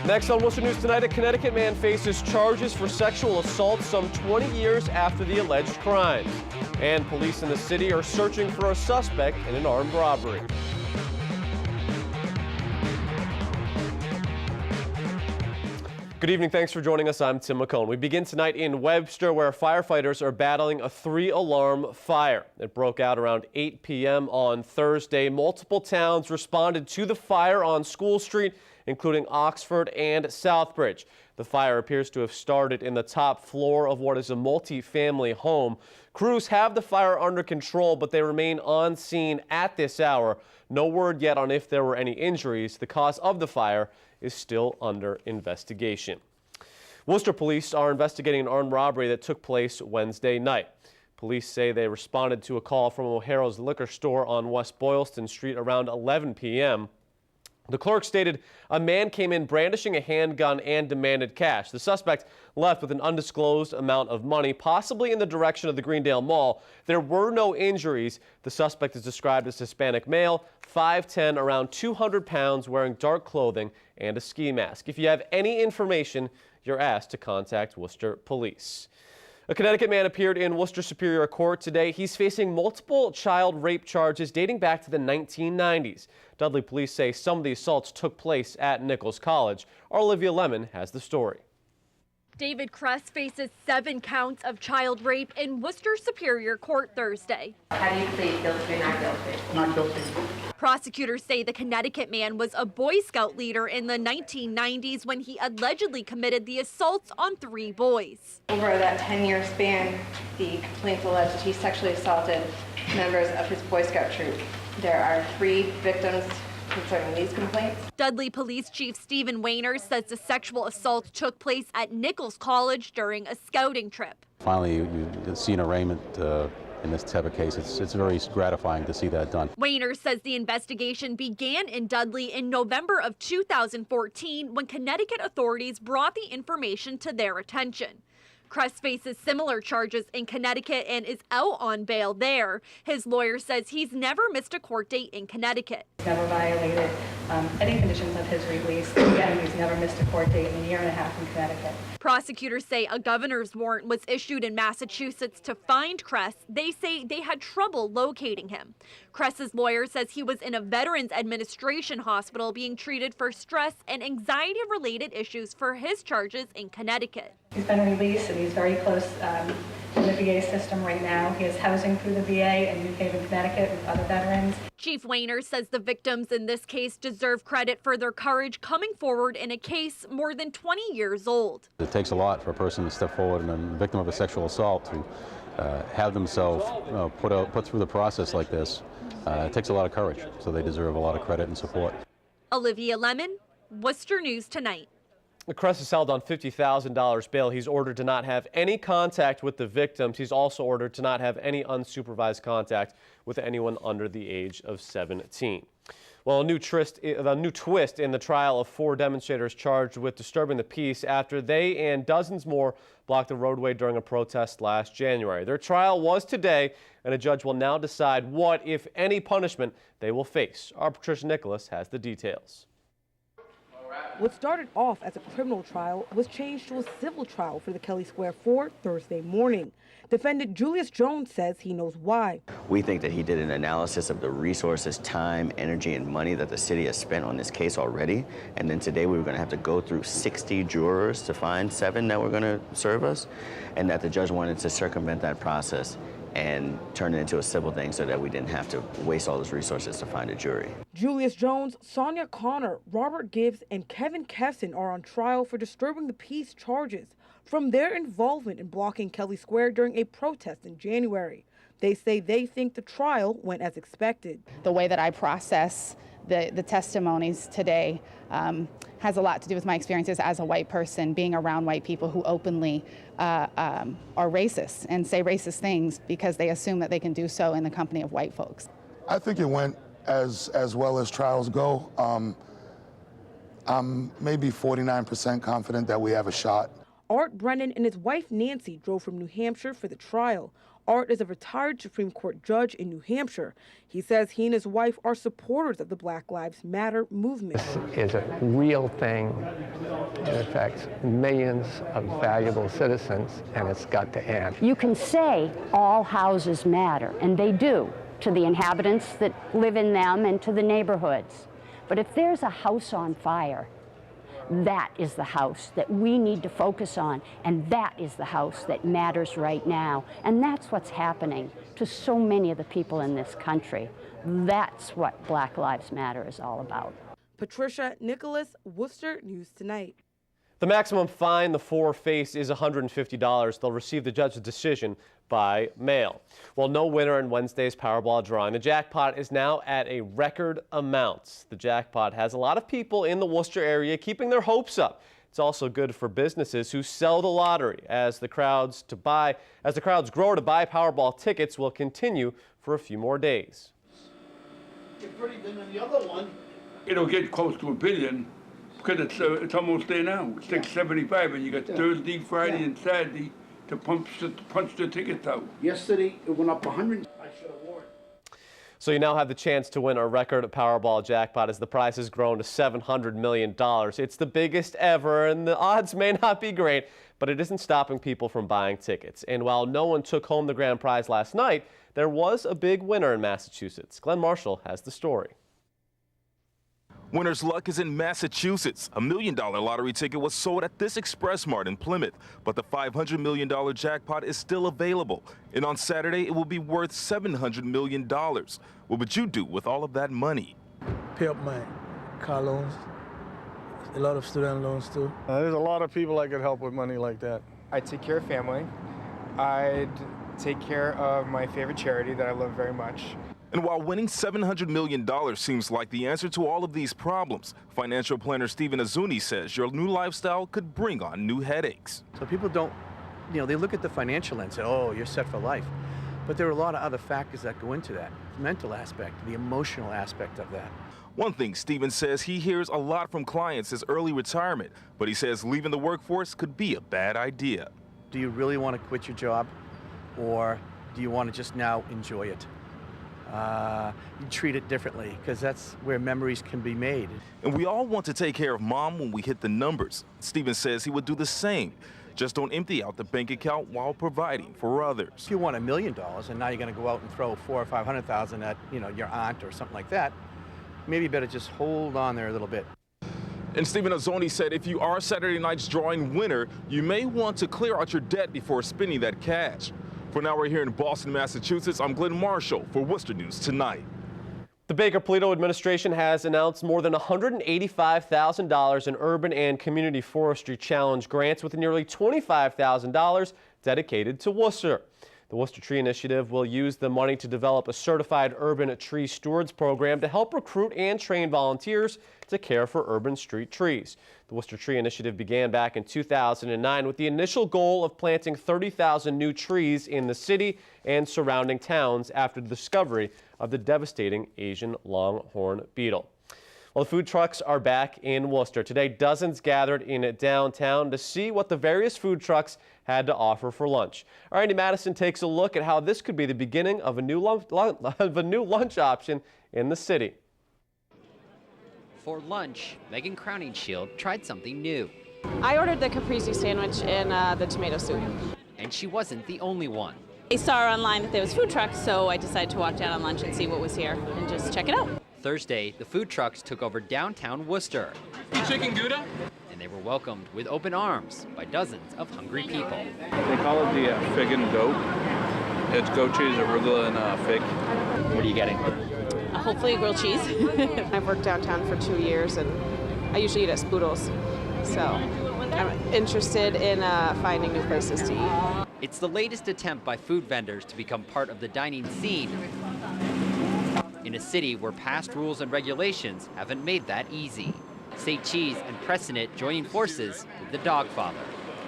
Next on Worcester News Tonight, a Connecticut man faces charges for sexual assault some 20 years after the alleged crimes. And police in the city are searching for a suspect in an armed robbery. Good evening. Thanks for joining us. I'm Tim McCone. We begin tonight in Webster, where firefighters are battling a 3-alarm fire. It broke out around 8 p.m. on Thursday. Multiple towns responded to the fire on School Street, including Oxford and Southbridge. The fire appears to have started in the top floor of what is a multi-family home. Crews have the fire under control, but they remain on scene at this hour. No word yet on if there were any injuries. The cause of the fire is still under investigation. Worcester police are investigating an armed robbery that took place Wednesday night. Police say they responded to a call from O'Hara's liquor store on West Boylston Street around 11 p.m. The clerk stated a man came in brandishing a handgun and demanded cash. The suspect left with an undisclosed amount of money, possibly in the direction of the Greendale Mall. There were no injuries. The suspect is described as Hispanic male, 5'10", around 200 pounds, wearing dark clothing and a ski mask. If you have any information, you're asked to contact Worcester Police. A Connecticut man appeared in Worcester Superior Court today. He's facing multiple child rape charges dating back to the 1990s. Dudley police say some of the assaults took place at Nichols College. Our Olivia Lemon has the story. David Kress faces 7 counts of child rape in Worcester Superior Court Thursday. How do you plead guilty or not guilty? Not guilty. Prosecutors say the Connecticut man was a Boy Scout leader in the 1990s when he allegedly committed the assaults on 3 boys. Over that 10-year span, the complaints allege that he sexually assaulted members of his Boy Scout troop. There are 3 victims concerning these complaints. Dudley Police Chief Stephen Weiner says the sexual assault took place at Nichols College during a scouting trip. Finally, you see an arraignment in this type of case. It's very gratifying to see that done. Weiner says the investigation began in Dudley in November of 2014 when Connecticut authorities brought the information to their attention. Kress faces similar charges in Connecticut and is out on bail there. His lawyer says he's never missed a court date in Connecticut. He's never violated any conditions of his release. Again, he's never missed a court date in a year and a half in Connecticut. Prosecutors say a governor's warrant was issued in Massachusetts to find Kress. They say they had trouble locating him. Kress's lawyer says he was in a Veterans Administration hospital being treated for stress and anxiety-related issues for his charges in Connecticut. He's been released and he's very close to the VA system right now. He has housing through the VA in New Haven, Connecticut with other veterans. Chief Weiner says the victims in this case deserve credit for their courage coming forward in a case more than 20 years old. It takes a lot for a person to step forward and a victim of a sexual assault to have themselves put through the process like this. It takes a lot of courage, so they deserve a lot of credit and support. Olivia Lemon, Worcester News Tonight. Kress is held on $50,000 bail. He's ordered to not have any contact with the victims. He's also ordered to not have any unsupervised contact with anyone under the age of 17. Well, a new twist in the trial of 4 demonstrators charged with disturbing the peace after they and dozens more blocked the roadway during a protest last January. Their trial was today, and a judge will now decide what, if any, punishment they will face. Our Patricia Nicholas has the details. What started off as a criminal trial was changed to a civil trial for the Kelly Square 4 Thursday morning. Defendant Julius Jones says he knows why. We think that he did an analysis of the resources, time, energy, and money that the city has spent on this case already. And then today we were going to have to go through 60 jurors to find 7 that were going to serve us, and that the judge wanted to circumvent that process and turn it into a civil thing so that we didn't have to waste all those resources to find a jury. Julius Jones, Sonia Connor, Robert Gibbs, and Kevin Kesson are on trial for disturbing the peace charges from their involvement in blocking Kelly Square during a protest in January. They say they think the trial went as expected. The way that I process the testimonies today has a lot to do with my experiences as a white person, being around white people who openly are racist and say racist things because they assume that they can do so in the company of white folks. I think it went as well as trials go. I'm maybe 49% confident that we have a shot. Art Brennan and his wife Nancy drove from New Hampshire for the trial. Art is a retired Supreme Court judge in New Hampshire. He says he and his wife are supporters of the Black Lives Matter movement. This is a real thing. It affects millions of valuable citizens, and it's got to end. You can say all houses matter, and they do, to the inhabitants that live in them and to the neighborhoods. But if there's a house on fire, that is the house that we need to focus on, and that is the house that matters right now. And that's what's happening to so many of the people in this country. That's what Black Lives Matter is all about. Patricia Nicholas, Worcester News Tonight. The maximum fine the four face is $150. They'll receive the judge's decision by mail. Well, no winner in Wednesday's Powerball drawing. The jackpot is now at a record amount. The jackpot has a lot of people in the Worcester area keeping their hopes up. It's also good for businesses who sell the lottery, as the crowds grow to buy Powerball tickets will continue for a few more days. It'll get close to $1 billion. Because it's almost there now, 675, and you got Thursday, Friday, and Saturday to punch the tickets out. Yesterday, it went up 100. I should have worn. So you now have the chance to win a record Powerball jackpot as the prize has grown to $700 million. It's the biggest ever, and the odds may not be great, but it isn't stopping people from buying tickets. And while no one took home the grand prize last night, there was a big winner in Massachusetts. Glenn Marshall has the story. Winner's luck is in Massachusetts. A $1 million lottery ticket was sold at this Express Mart in Plymouth, but the $500 million jackpot is still available. And on Saturday, it will be worth $700 million. What would you do with all of that money? Pay up my car loans, a lot of student loans too. There's a lot of people I could help with money like that. I'd take care of family. I'd take care of my favorite charity that I love very much. And while winning $700 million seems like the answer to all of these problems, financial planner Stephen Azuni says your new lifestyle could bring on new headaches. So people don't, they look at the financial and say, oh, you're set for life. But there are a lot of other factors that go into that. The mental aspect, the emotional aspect of that. One thing Stephen says he hears a lot from clients is early retirement, but he says leaving the workforce could be a bad idea. Do you really want to quit your job, or do you want to just now enjoy it? You treat it differently, because that's where memories can be made. And we all want to take care of mom when we hit the numbers. Stephen says he would do the same. Just don't empty out the bank account while providing for others. If you want $1 million and now you're going to go out and throw $400,000 or $500,000 at your aunt or something like that, maybe you better just hold on there a little bit. And Stephen Azoni said if you are Saturday night's drawing winner, you may want to clear out your debt before spending that cash. For now, we're here in Boston, Massachusetts. I'm Glenn Marshall for Worcester News Tonight. The Baker-Polito administration has announced more than $185,000 in urban and community forestry challenge grants, with nearly $25,000 dedicated to Worcester. The Worcester Tree Initiative will use the money to develop a certified urban tree stewards program to help recruit and train volunteers to care for urban street trees. The Worcester Tree Initiative began back in 2009 with the initial goal of planting 30,000 new trees in the city and surrounding towns after the discovery of the devastating Asian longhorn beetle. Well, the food trucks are back in Worcester. Today, dozens gathered in downtown to see what the various food trucks had to offer for lunch. Our Andy Madison takes a look at how this could be the beginning of a new lunch option in the city. For lunch, Megan Crowningshield tried something new. I ordered the caprese sandwich and the tomato soup. And she wasn't the only one. I saw online that there was food trucks, so I decided to walk down on lunch and see what was here and just check it out. Thursday, the food trucks took over downtown Worcester. Chicken Gouda? And they were welcomed with open arms by dozens of hungry people. They call it the fig and goat. It's goat cheese, arugula, and fig. What are you getting? Hopefully grilled cheese. I've worked downtown for 2 years, and I usually eat at Spoodles. So I'm interested in finding new places to eat. It's the latest attempt by food vendors to become part of the dining scene in a city where past rules and regulations haven't made that easy. Say Cheese and Prestonit joining forces with the Dog Father.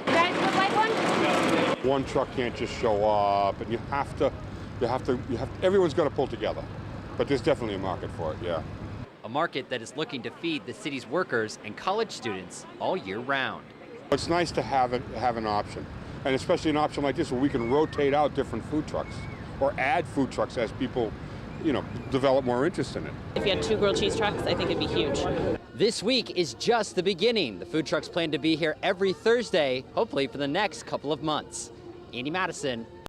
You guys would like one? One truck can't just show up, and everyone's got to pull together. But there's definitely a market for it, yeah. A market that is looking to feed the city's workers and college students all year round. It's nice to have an option. And especially an option like this where we can rotate out different food trucks or add food trucks as people, develop more interest in it. If you had 2 grilled cheese trucks, I think it'd be huge. This week is just the beginning. The food trucks plan to be here every Thursday, hopefully for the next couple of months. Andy Madison,